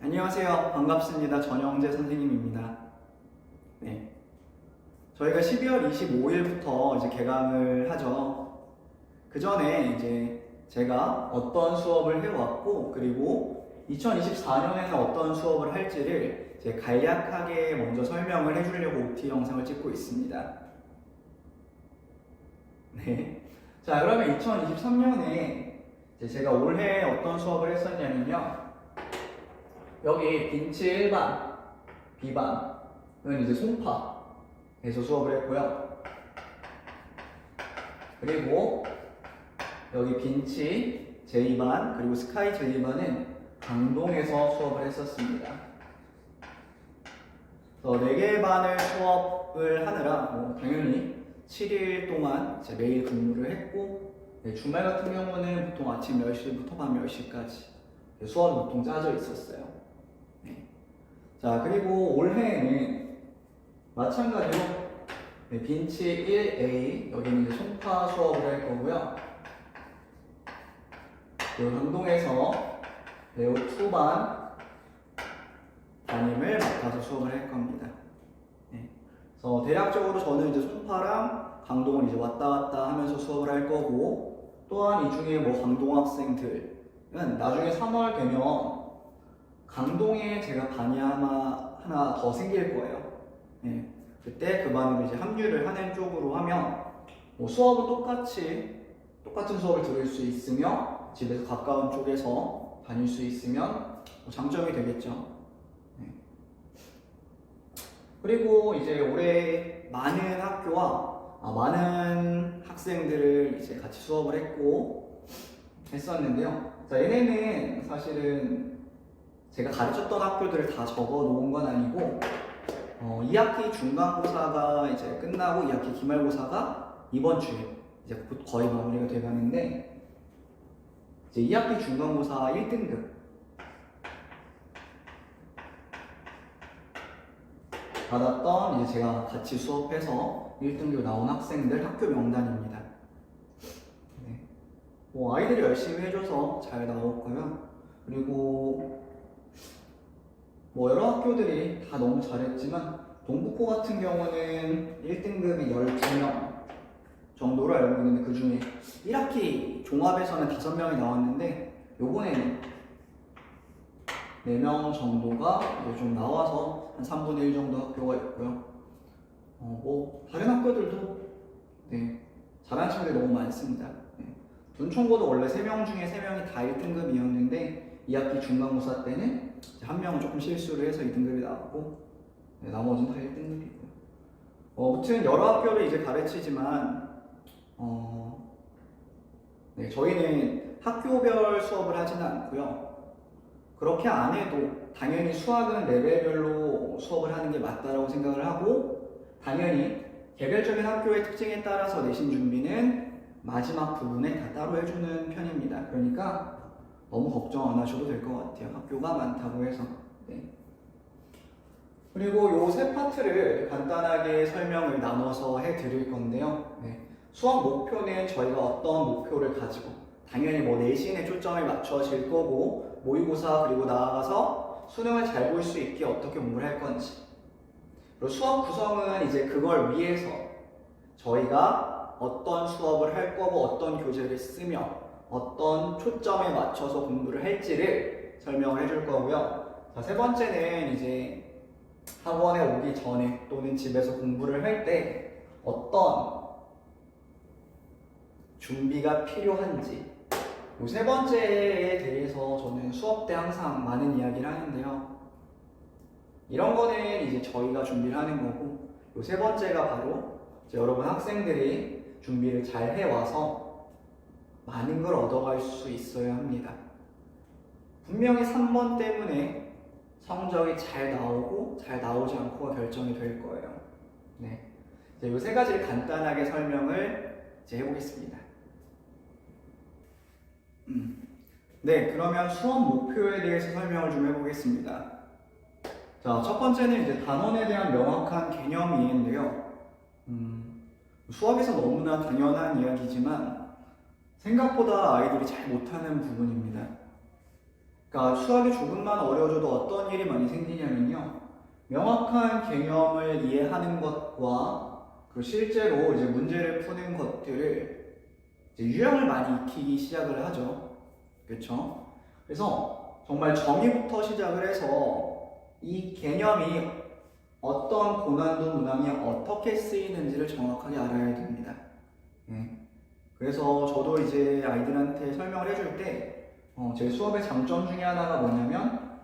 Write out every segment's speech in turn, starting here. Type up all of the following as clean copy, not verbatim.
안녕하세요. 반갑습니다. 전영재 선생님입니다. 네. 저희가 12월 25일부터 이제 개강을 하죠. 그 전에 이제 제가 어떤 수업을 해왔고, 그리고 2024년에는 어떤 수업을 할지를 이제 간략하게 먼저 설명을 해주려고 OT 영상을 찍고 있습니다. 네. 자, 그러면 2023년에 제가 올해 어떤 수업을 했었냐면요. 여기 빈치 1반, B반은 이제 송파에서 수업을 했고요. 그리고 여기 빈치 제2반 그리고 스카이 제2반은 강동에서 수업을 했었습니다. 그래서 4개 반을 수업을 하느라 당연히 7일 동안 이제 매일 근무를 했고, 주말 같은 경우는 보통 아침 10시부터 밤 10시까지 수업이 보통 짜져 있었어요. 자, 그리고 올해는 마찬가지로 빈치 1A, 여기는 이제 송파 수업을 할 거고요. 그리고 강동에서 배우 2반 담임을 맡아서 수업을 할 겁니다. 그래서 대략적으로 저는 이제 송파랑 강동을 이제 왔다 갔다 하면서 수업을 할 거고, 또한 이 중에 강동 학생들은 나중에 3월 되면 강동에 제가 반이 하나 더 생길 거예요. 그때 그 반으로 이제 합류를 하는 쪽으로 하면 수업은 똑같은 수업을 들을 수 있으며 집에서 가까운 쪽에서 다닐 수 있으면 장점이 되겠죠. 그리고 이제 올해 많은 학교와 많은 학생들을 이제 같이 수업을 했었는데요. 자, 얘네는 사실은 제가 가르쳤던 학교들을 다 적어 놓은 건 아니고, 2학기 중간고사가 이제 끝나고 2학기 기말고사가 이번 주에 이제 곧 거의 마무리가 돼가는데, 이제 2학기 중간고사 1등급 받았던 이제 제가 같이 수업해서 1등급 나온 학생들 학교 명단입니다. 아이들이 열심히 해줘서 잘 나왔고요. 그리고 여러 학교들이 다 너무 잘했지만 동북고 같은 경우는 1등급이 12명 정도로 알고 있는데, 그 중에 1학기 종합에서는 5명이 나왔는데 요번에는 4명 정도가 이제 좀 나와서 한 3분의 1 정도 학교가 있고요. 다른 학교들도 잘하는 친구들이 너무 많습니다. 둔촌고도 원래 3명 중에 3명이 다 1등급이었는데 2학기 중간고사 때는 한 명은 조금 실수를 해서 2등급이 나왔고, 나머지는 다 1등급이고요. 아무튼 여러 학교를 이제 가르치지만 저희는 학교별 수업을 하지는 않고요. 그렇게 안 해도 당연히 수학은 레벨별로 수업을 하는 게 맞다라고 생각을 하고, 당연히 개별적인 학교의 특징에 따라서 내신 준비는 마지막 부분에 다 따로 해주는 편입니다. 그러니까 너무 걱정 안 하셔도 될 것 같아요. 학교가 많다고 해서. 그리고 요 세 파트를 간단하게 설명을 나눠서 해드릴 건데요. 수학 목표는 저희가 어떤 목표를 가지고, 당연히 내신에 초점을 맞춰질 거고, 모의고사 그리고 나아가서 수능을 잘 볼 수 있게 어떻게 공부를 할 건지, 그리고 수업 구성은 이제 그걸 위해서 저희가 어떤 수업을 할 거고 어떤 교재를 쓰며 어떤 초점에 맞춰서 공부를 할지를 설명을 해줄 거고요. 자, 세 번째는 이제 학원에 오기 전에 또는 집에서 공부를 할 때 어떤 준비가 필요한지, 이 세 번째에 대해서 저는 수업 때 항상 많은 이야기를 하는데요. 이런 거는 이제 저희가 준비를 하는 거고, 이 세 번째가 바로 여러분 학생들이 준비를 잘 해와서 많은 걸 얻어갈 수 있어야 합니다. 분명히 3번 때문에 성적이 잘 나오고 잘 나오지 않고가 결정이 될 거예요. 이제 이 세 가지를 간단하게 설명을 이제 해보겠습니다. 그러면 수업 목표에 대해서 설명을 좀 해보겠습니다. 자, 첫 번째는 이제 단원에 대한 명확한 개념 이해인데요. 수학에서 너무나 당연한 이야기지만 생각보다 아이들이 잘 못하는 부분입니다. 그러니까 그러니까 수학이 조금만 어려워져도 어떤 일이 많이 생기냐면요. 명확한 개념을 이해하는 것과 그 실제로 이제 문제를 푸는 것들을 이제 유형을 많이 익히기 시작을 하죠. 그렇죠? 그래서 정말 정의부터 시작을 해서 이 개념이 어떤 고난도 문항에 어떻게 쓰이는지를 정확하게 알아야 됩니다. 그래서 저도 이제 아이들한테 설명을 해줄 때 제 수업의 장점 중에 하나가 뭐냐면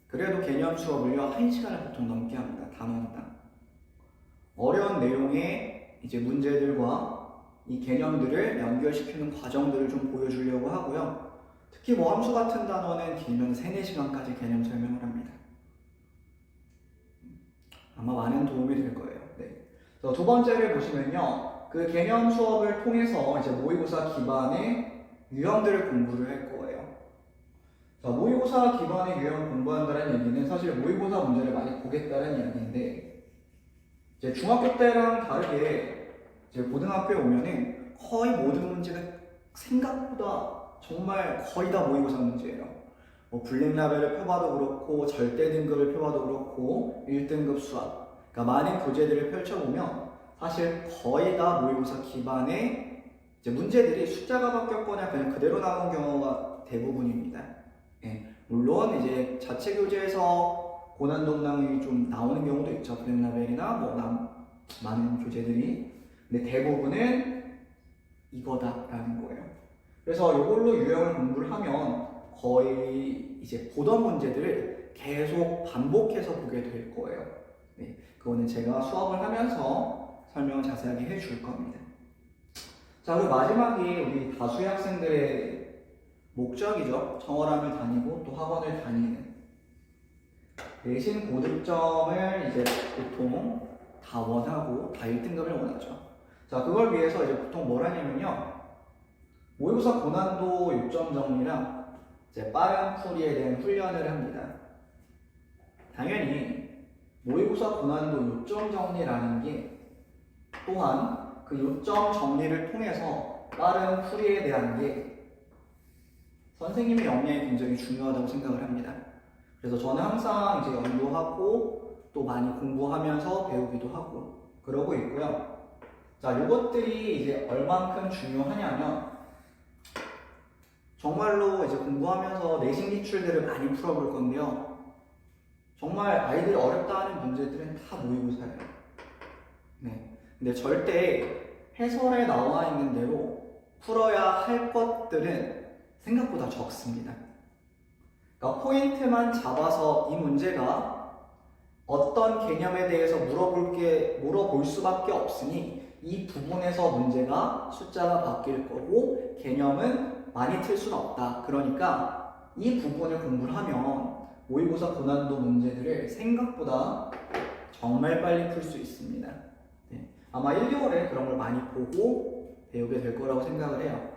그래도 개념 수업을요 1시간을 보통 넘게 합니다. 단원당. 어려운 내용의 이제 문제들과 이 개념들을 연결시키는 과정들을 좀 보여주려고 하고요. 특히 뭐 함수 같은 단원은 길면 3-4시간까지 개념 설명을 합니다. 아마 많은 도움이 될 거예요. 네. 그래서 두 번째를 보시면요. 그 개념 수업을 통해서 이제 모의고사 기반의 유형들을 공부를 할 거예요. 자, 모의고사 기반의 유형 공부한다는 얘기는 사실 모의고사 문제를 많이 보겠다는 이야기인데 이제 중학교 때랑 다르게 이제 고등학교에 오면은 거의 모든 문제가 생각보다 정말 거의 다 모의고사 문제예요. 뭐 블랙라벨을 펴봐도 그렇고 절대 등급을 펴봐도 그렇고 1등급 수학 그러니까 많은 교재들을 펼쳐보면 사실 거의 다 모의고사 기반의 이제 문제들이 숫자가 바뀌었거나 그냥 그대로 나온 경우가 대부분입니다. 물론 이제 자체 교재에서 고난도 문항이 좀 나오는 경우도 있죠. 블랙라벨이나 뭐 많은 교재들이. 근데 대부분은 이거다라는 거예요. 그래서 이걸로 유형을 공부를 하면 거의 이제 보던 문제들을 계속 반복해서 보게 될 거예요. 네, 그거는 제가 수업을 하면서 설명을 자세하게 해줄 겁니다. 자, 그리고 마지막이 우리 다수의 학생들의 목적이죠. 정월함을 다니고 또 학원을 다니는. 내신 고득점을 이제 보통 다 원하고 다 1등급을 원하죠. 자, 그걸 위해서 이제 보통 뭘 하냐면요. 모의고사 고난도 요점 정리랑 이제 빠른 풀이에 대한 훈련을 합니다. 당연히 모의고사 고난도 요점 정리라는 게 또한 그 요점 정리를 통해서 빠른 풀이에 대한 게 선생님의 역량이 굉장히 중요하다고 생각을 합니다. 그래서 저는 항상 이제 연구하고 또 많이 공부하면서 배우기도 하고 그러고 있고요. 자, 이것들이 이제 얼만큼 중요하냐면 정말로 이제 공부하면서 내신 기출들을 많이 풀어볼 건데요. 정말 아이들이 어렵다 하는 문제들은 다 모의고사예요. 네. 근데 절대 해설에 나와 있는 대로 풀어야 할 것들은 생각보다 적습니다. 그러니까 포인트만 잡아서 이 문제가 어떤 개념에 대해서 물어볼 수밖에 없으니 이 부분에서 문제가 숫자가 바뀔 거고 개념은 많이 틀 수는 없다. 그러니까 이 부분을 공부를 하면 모의고사 고난도 문제들을 생각보다 정말 빨리 풀 수 있습니다. 네. 아마 1, 2월에 그런 걸 많이 보고 배우게 될 거라고 생각을 해요.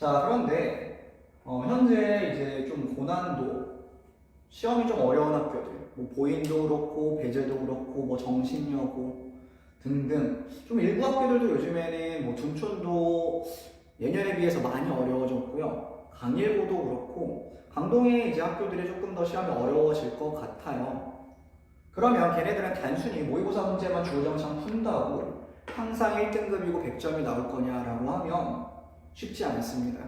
자, 그런데 현재 이제 좀 고난도 시험이 좀 어려운 학교들 뭐 보인도 그렇고 배제도 그렇고 뭐 정신여고 등등 좀 일부 학교들도 요즘에는 뭐 둔촌도 예년에 비해서 많이 어려워졌고요. 강일고도 그렇고 강동의 이제 학교들이 조금 더 시험이 어려워질 것 같아요. 그러면 걔네들은 단순히 모의고사 문제만 주구장창 푼다고 항상 1등급이고 100점이 나올 거냐라고 하면 쉽지 않습니다.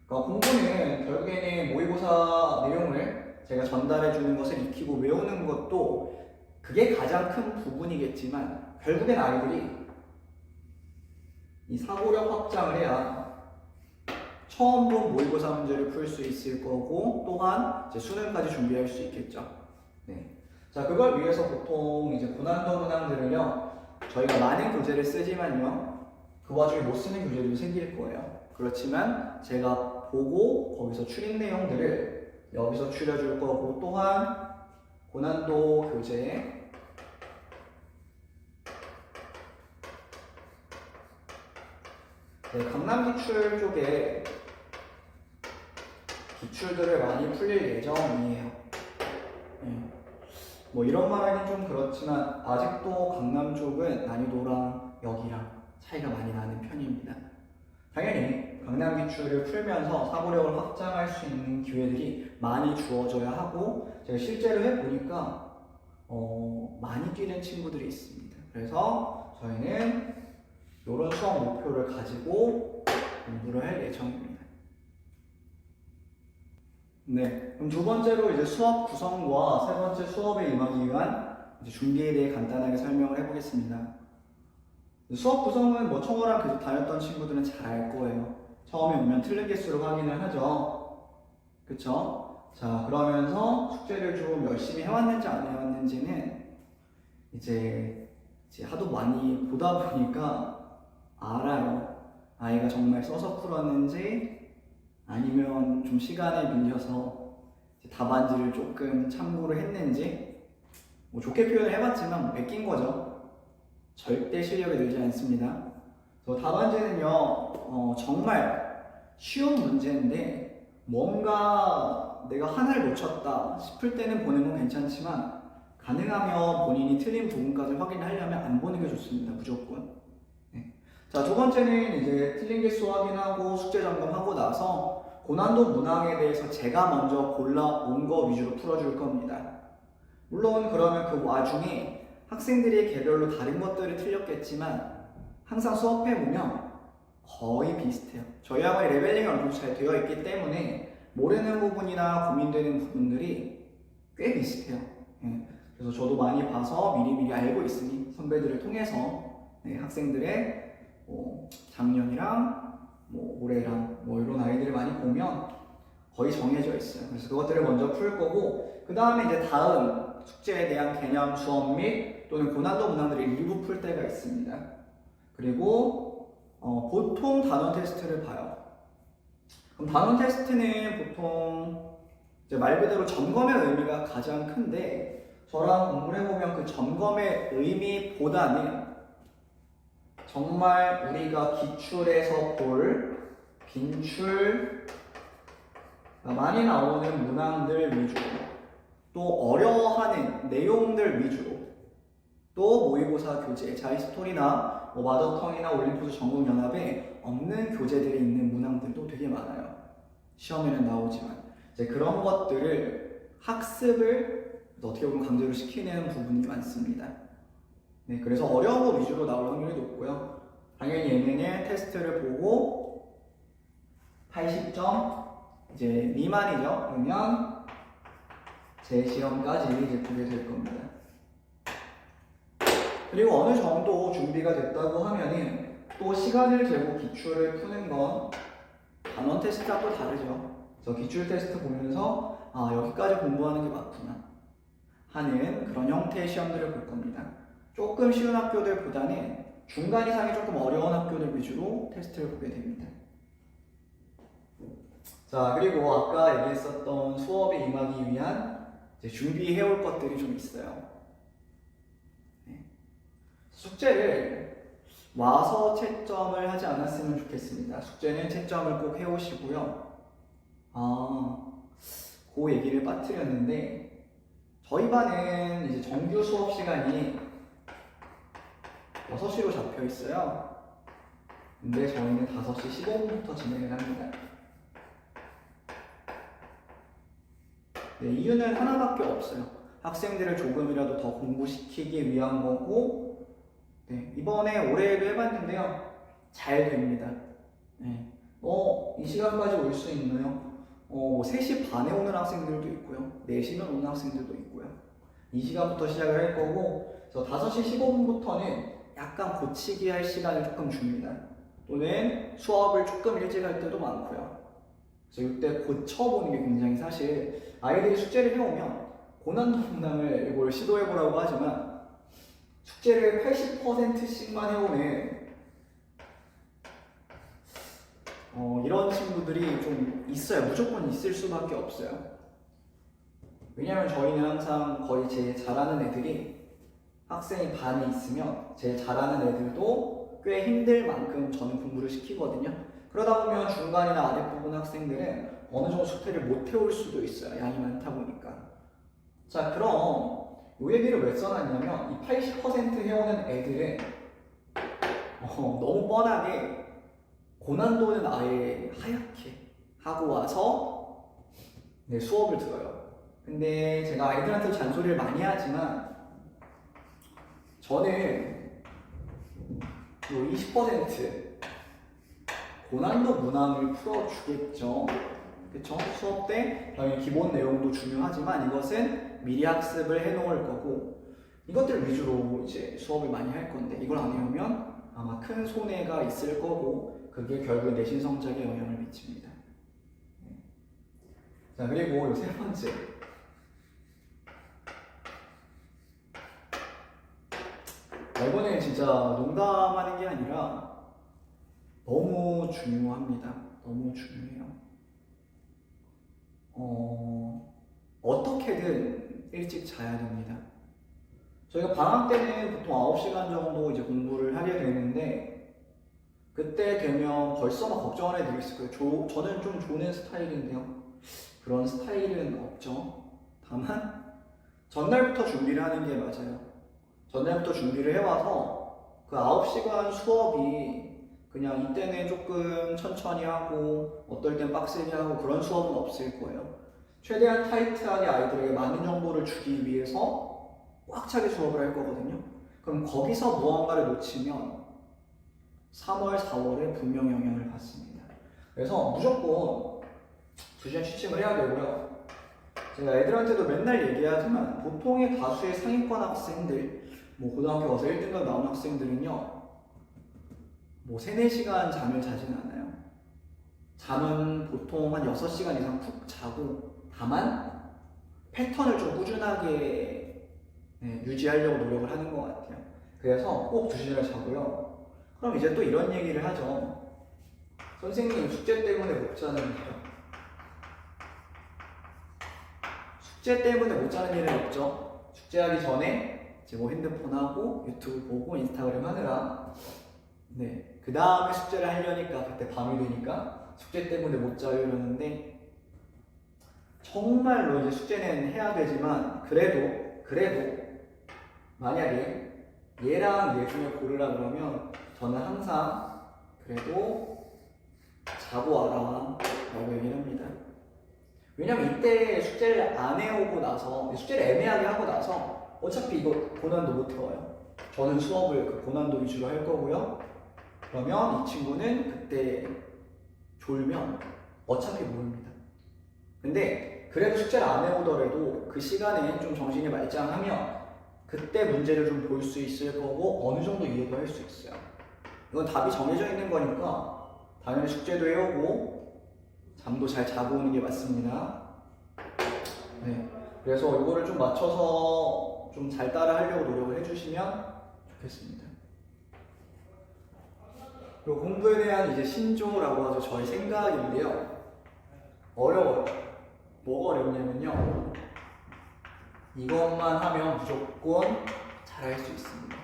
그러니까 공부는 결국에는 모의고사 내용을 제가 전달해 주는 것을 익히고 외우는 것도 그게 가장 큰 부분이겠지만 결국엔 아이들이 이 사고력 확장을 해야 처음 본 모의고사 문제를 풀 수 있을 거고 또한 이제 수능까지 준비할 수 있겠죠. 네. 자, 그걸 위해서 보통 이제 고난도 문항들을요 저희가 많은 교재를 쓰지만요 그 와중에 못 쓰는 교재들이 생길 거예요. 그렇지만 제가 보고 거기서 추린 내용들을 여기서 추려줄 거고 또한 고난도 교재에 강남기출 쪽에 기출들을 많이 풀릴 예정이에요. 뭐 이런 말하기는 좀 그렇지만 아직도 강남 쪽은 난이도랑 여기랑 차이가 많이 나는 편입니다. 당연히 강남 기출을 풀면서 사고력을 확장할 수 있는 기회들이 많이 주어져야 하고, 제가 실제로 해보니까 많이 뛰는 친구들이 있습니다. 그래서 저희는 이런 수학 목표를 가지고 공부를 할 예정입니다. 네, 그럼 두 번째로 이제 수업 구성과 세 번째 수업에 임하기 위한 이제 준비에 대해 간단하게 설명을 해보겠습니다. 수업 구성은 뭐 청어랑 계속 다녔던 친구들은 잘 알 거예요. 처음에 오면 틀린 개수를 확인을 하죠. 그쵸? 자, 그러면서 숙제를 좀 열심히 해왔는지 안 해왔는지는 이제 하도 많이 보다 보니까 알아요. 아이가 정말 써서 풀었는지 아니면 좀 시간에 밀려서 답안지를 조금 참고를 했는지, 뭐 좋게 표현을 해봤지만 뭐 베낀 거죠. 절대 실력이 늘지 않습니다. 답안지는요, 정말 쉬운 문제인데 뭔가 내가 하나를 놓쳤다 싶을 때는 보는 건 괜찮지만, 가능하면 본인이 틀린 부분까지 확인하려면 안 보는 게 좋습니다. 무조건. 네. 자, 두 번째는 이제 틀린 개수 확인하고 숙제 점검하고 나서 고난도 문항에 대해서 제가 먼저 골라온 거 위주로 풀어줄 겁니다. 물론 그러면 그 와중에 학생들이 개별로 다른 것들이 틀렸겠지만 항상 수업해보면 거의 비슷해요. 저희 학원이 레벨링이 어느 정도 잘 되어 있기 때문에 모르는 부분이나 고민되는 부분들이 꽤 비슷해요. 네. 그래서 저도 많이 봐서 미리미리 알고 있으니 선배들을 통해서 학생들의 작년이랑 올해랑 이런 아이들을 많이 보면 거의 정해져 있어요. 그래서 그것들을 먼저 풀 거고, 그 다음에 이제 다음 숙제에 대한 개념 수업 및 또는 고난도 문항들을 일부 풀 때가 있습니다. 그리고 보통 단원 테스트를 봐요. 그럼 단원 테스트는 보통 이제 말 그대로 점검의 의미가 가장 큰데, 저랑 공부를 해보면 그 점검의 의미보다는 정말 우리가 기출에서 볼 빈출 많이 나오는 문항들 위주로, 또 어려워하는 내용들 위주로, 또 모의고사 교재, 자이스토리나 마더텅이나 올림푸스 전국연합에 없는 교재들이 있는 문항들도 되게 많아요. 시험에는 나오지만 이제 그런 것들을 학습을 어떻게 보면 강제로 시키는 부분이 많습니다. 네, 그래서 어려운 거 위주로 나올 확률이 높고요. 당연히 얘네는 테스트를 보고 80점 이제 미만이죠. 그러면 재시험까지 이제 보게 될 겁니다. 그리고 어느 정도 준비가 됐다고 하면은 또 시간을 재고 기출을 푸는 건 단원 테스트랑 또 다르죠. 그래서 기출 테스트 보면서 여기까지 공부하는 게 맞구나 하는 그런 형태의 시험들을 볼 겁니다. 조금 쉬운 학교들보다는 중간 이상이 조금 어려운 학교들 위주로 테스트를 보게 됩니다. 자, 그리고 아까 얘기했었던 수업에 임하기 위한 이제 준비해올 것들이 좀 있어요. 네. 숙제를 와서 채점을 하지 않았으면 좋겠습니다. 숙제는 채점을 꼭 해오시고요. 그 얘기를 빠뜨렸는데, 저희 반은 이제 정규 수업 시간이 6시로 잡혀 있어요. 근데 저희는 5시 15분부터 진행을 합니다. 네, 이유는 하나밖에 없어요. 학생들을 조금이라도 더 공부시키기 위한 거고, 네, 이번에 올해에도 해봤는데요. 잘 됩니다. 네. 이 시간까지 올 수 있나요? 3시 반에 오는 학생들도 있고요. 4시면 오는 학생들도 있고요. 이 시간부터 시작을 할 거고, 그래서 5시 15분부터는 약간 고치기 할 시간을 조금 줍니다. 또는 수업을 조금 일찍 할 때도 많고요. 그래서 이때 고쳐보는 게 굉장히, 사실 아이들이 숙제를 해오면 고난도 문항을 이걸 시도해보라고 하지만 숙제를 80%씩만 해오는 이런 친구들이 좀 있어요. 무조건 있을 수밖에 없어요. 왜냐면 저희는 항상 거의 제일 잘하는 애들이, 학생이 반이 있으면 제일 잘하는 애들도 꽤 힘들 만큼 저는 공부를 시키거든요. 그러다 보면 중간이나 아랫부분 학생들은 어느 정도 숙제를 못 해올 수도 있어요. 양이 많다 보니까. 자, 그럼 이 얘기를 왜 써놨냐면, 이 80% 해오는 애들은 너무 뻔하게 고난도는 아예 하얗게 하고 와서 네, 수업을 들어요. 근데 제가 아이들한테 잔소리를 많이 하지만 저는 20% 고난도 문항을 풀어주겠죠. 그쵸? 수업 때 당연히 기본 내용도 중요하지만 이것은 미리 학습을 해놓을 거고 이것들 위주로 이제 수업을 많이 할 건데 이걸 안 해오면 아마 큰 손해가 있을 거고 그게 결국 내신 성적에 영향을 미칩니다. 자, 그리고 세 번째. 이번에 진짜 농담하는 게 아니라 너무 중요합니다. 너무 중요해요. 어떻게든 일찍 자야 됩니다. 저희가 방학 때는 보통 9시간 정도 이제 공부를 하게 되는데 그때 되면 벌써 막 걱정하는 애들이 있을 거예요. 저는 좀 조는 스타일인데요. 그런 스타일은 없죠. 다만 전날부터 준비를 하는 게 맞아요. 전날부터 준비를 해와서 그 9시간 수업이 그냥 이때는 조금 천천히 하고 어떨 땐 빡세게 하고 그런 수업은 없을 거예요. 최대한 타이트하게 아이들에게 많은 정보를 주기 위해서 꽉 차게 수업을 할 거거든요. 그럼 거기서 무언가를 놓치면 3월, 4월에 분명 영향을 받습니다. 그래서 무조건 2시간 취침을 해야 되고요. 제가 애들한테도 맨날 얘기하지만 보통의 다수의 상위권 학생들, 고등학교 가서 1등급 나온 학생들은요, 3, 4시간 잠을 자진 않아요. 잠은 보통 한 6시간 이상 푹 자고, 다만 패턴을 좀 꾸준하게 유지하려고 노력을 하는 것 같아요. 그래서 꼭 2시간을 자고요. 그럼 이제 또 이런 얘기를 하죠. 선생님, 숙제 때문에 못 자는데요. 숙제 때문에 못 자는 일은 없죠. 숙제하기 전에 이제 핸드폰하고 유튜브 보고 인스타그램 하느라 그 다음에 숙제를 하려니까 그때 밤이 되니까 숙제 때문에 못 자요 이러는데 정말로 이제 숙제는 해야 되지만 그래도 만약에 얘랑 얘 중에 고르라 그러면 저는 항상 그래도 자고 와라 라고 얘기를 합니다. 왜냐면 이때 숙제를 안 해오고 나서 숙제를 애매하게 하고 나서 어차피 이거 고난도 못 해와요. 저는 수업을 그 고난도 위주로 할 거고요. 그러면 이 친구는 그때 졸면 어차피 모릅니다. 근데 그래도 숙제를 안 해오더라도 그 시간에 좀 정신이 말짱하면 그때 문제를 좀 볼 수 있을 거고 어느 정도 이해도 할 수 있어요. 이건 답이 정해져 있는 거니까 당연히 숙제도 해오고 잠도 잘 자고 오는 게 맞습니다. 그래서 이거를 좀 맞춰서 좀 잘 따라 하려고 노력을 해주시면 좋겠습니다. 그리고 공부에 대한 이제 신조라고 하죠. 저의 생각인데요. 어려워요. 뭐가 어렵냐면요. 이것만 하면 무조건 잘할 수 있습니다.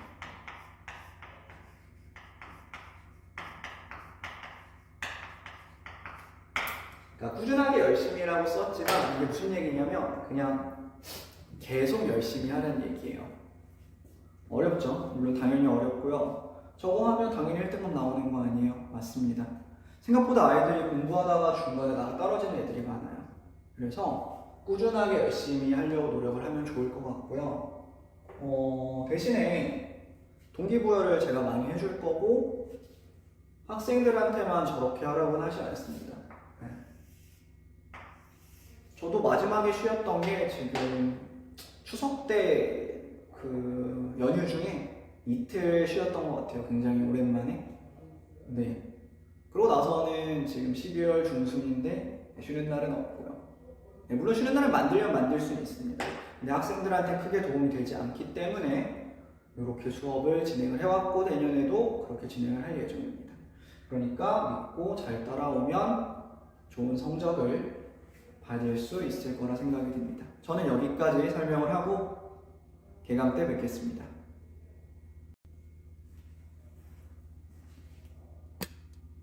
그러니까 꾸준하게 열심히라고 썼지만 이게 무슨 얘기냐면 그냥 계속 열심히 하는 얘기예요. 어렵죠? 물론 당연히 어렵고요. 저거 하면 당연히 1등급 나오는 거 아니에요? 맞습니다. 생각보다 아이들이 공부하다가 중간에 나가 떨어지는 애들이 많아요. 그래서 꾸준하게 열심히 하려고 노력을 하면 좋을 것 같고요. 대신에 동기부여를 제가 많이 해줄 거고 학생들한테만 저렇게 하라고는 하지 않습니다. 저도 마지막에 쉬었던 게 지금 추석 때 그 연휴 중에 이틀 쉬었던 것 같아요. 굉장히 오랜만에. 그러고 나서는 지금 12월 중순인데 쉬는 날은 없고요. 물론 쉬는 날을 만들면 만들 수는 있습니다. 근데 학생들한테 크게 도움이 되지 않기 때문에 이렇게 수업을 진행을 해왔고 내년에도 그렇게 진행을 할 예정입니다. 그러니까 믿고 잘 따라오면 좋은 성적을 받을 수 있을 거라 생각이 듭니다. 저는 여기까지 설명을 하고 개강 때 뵙겠습니다.